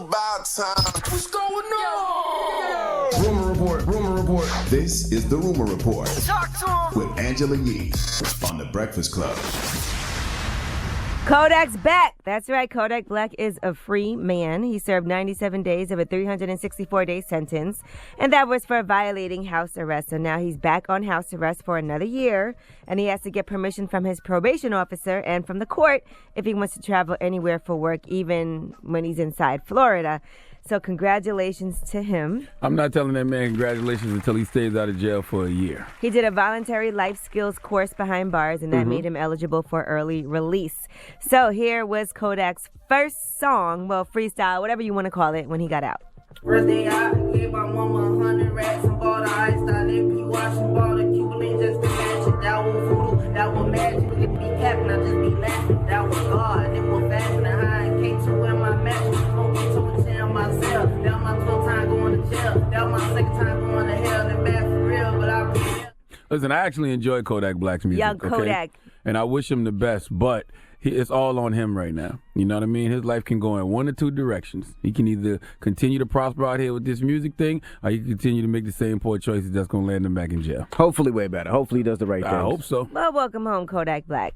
about time. What's going on? Rumor report, rumor report. This is the Rumor Report. Talk to him. With Angela Yee on The Breakfast Club. Kodak's back. That's right. Kodak Black is a free man. He served 97 days of a 364-day sentence, and that was for violating house arrest. So now he's back on house arrest for another year, and he has to get permission from his probation officer and from the court if he wants to travel anywhere for work, even when he's inside Florida. So congratulations to him. I'm not telling that man congratulations until he stays out of jail for a year. He did a voluntary life skills course behind bars, and that made him eligible for early release. So here was Kodak's first song, well, freestyle, whatever you want to call it, when he got out. First day out, gave my mama 100 racks and bought a ice style. They be washing, bought a Cuban just to match it. That was voodoo, that was magic. It be capping, I just be laughing. That was God, it was fast and high. And came to where my match was smoking to pretend myself. That was my 12th time going to jail. That was my second time going to hell. And bad for real, but I be. Listen, I actually enjoy Kodak Black's music. Young Kodak. Okay? And I wish him the best, but it's all on him right now. You know what I mean? His life can go in one or two directions. He can either continue to prosper out here with this music thing, or he can continue to make the same poor choices that's going to land him back in jail. Hopefully way better. Hopefully he does the right thing. I hope so. Well, welcome home, Kodak Black.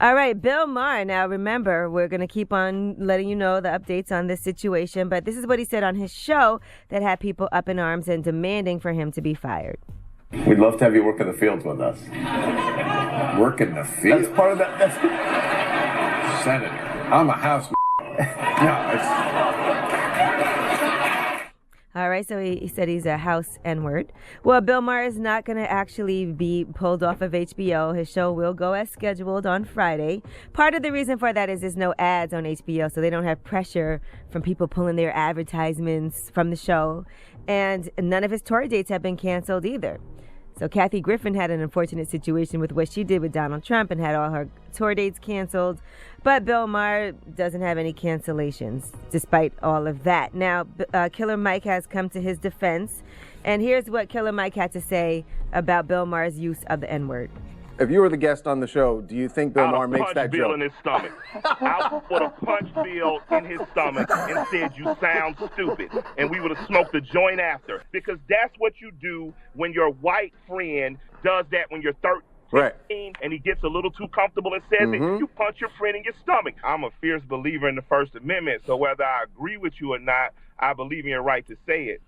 All right, Bill Maher. Now, remember, we're going to keep on letting you know the updates on this situation, but this is what he said on his show that had people up in arms and demanding for him to be fired. We'd love to have you work in the fields with us. Work in the field? That's part of that. That's Senator. I'm a house. All right, so he said he's a house N-word. Well, Bill Maher is not going to actually be pulled off of HBO. His show will go as scheduled on Friday. Part of the reason for that is there's no ads on HBO, so they don't have pressure from people pulling their advertisements from the show. And none of his tour dates have been canceled either. So Kathy Griffin had an unfortunate situation with what she did with Donald Trump and had all her tour dates canceled. But Bill Maher doesn't have any cancellations despite all of that. Now, Killer Mike has come to his defense. And here's what Killer Mike had to say about Bill Maher's use of the N-word. If you were the guest on the show, do you think Bill Maher makes that Bill joke? in his stomach. I would have punched Bill in his stomach and said, "You sound stupid," and we would have smoked a joint after. Because that's what you do when your white friend does that when you're 13. Right. And he gets a little too comfortable and says it, you punch your friend in your stomach. I'm a fierce believer in the First Amendment, so whether I agree with you or not, I believe in your right to say it.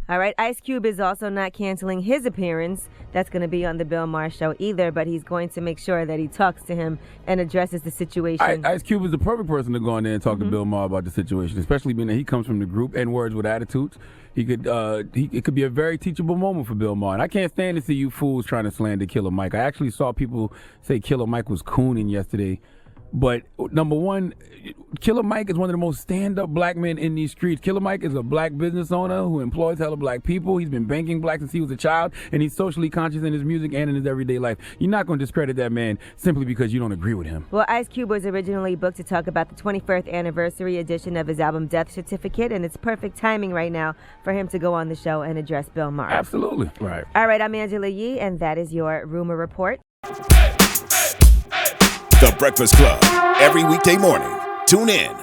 All right, Ice Cube is also not canceling his appearance. That's going to be on the Bill Maher show either, but he's going to make sure that he talks to him and addresses the situation. Ice Cube is the perfect person to go in there and talk to Bill Maher about the situation, especially being that he comes from the group N-words with attitudes. He could, it could be a very teachable moment for Bill Maher. And I can't stand to see you fools trying to slander Killer Mike. I actually saw people say Killer Mike was cooning yesterday. But number one, Killer Mike is one of the most stand-up black men in these streets. Killer Mike is a black business owner who employs hella black people. He's been banking black since he was a child, and he's socially conscious in his music and in his everyday life. You're not going to discredit that man simply because you don't agree with him. Well, Ice Cube was originally booked to talk about the 21st anniversary edition of his album Death Certificate, and it's perfect timing right now for him to go on the show and address Bill Maher. Absolutely. Right. All right, I'm Angela Yee, and that is your Rumor Report. The Breakfast Club. Every weekday morning. Tune in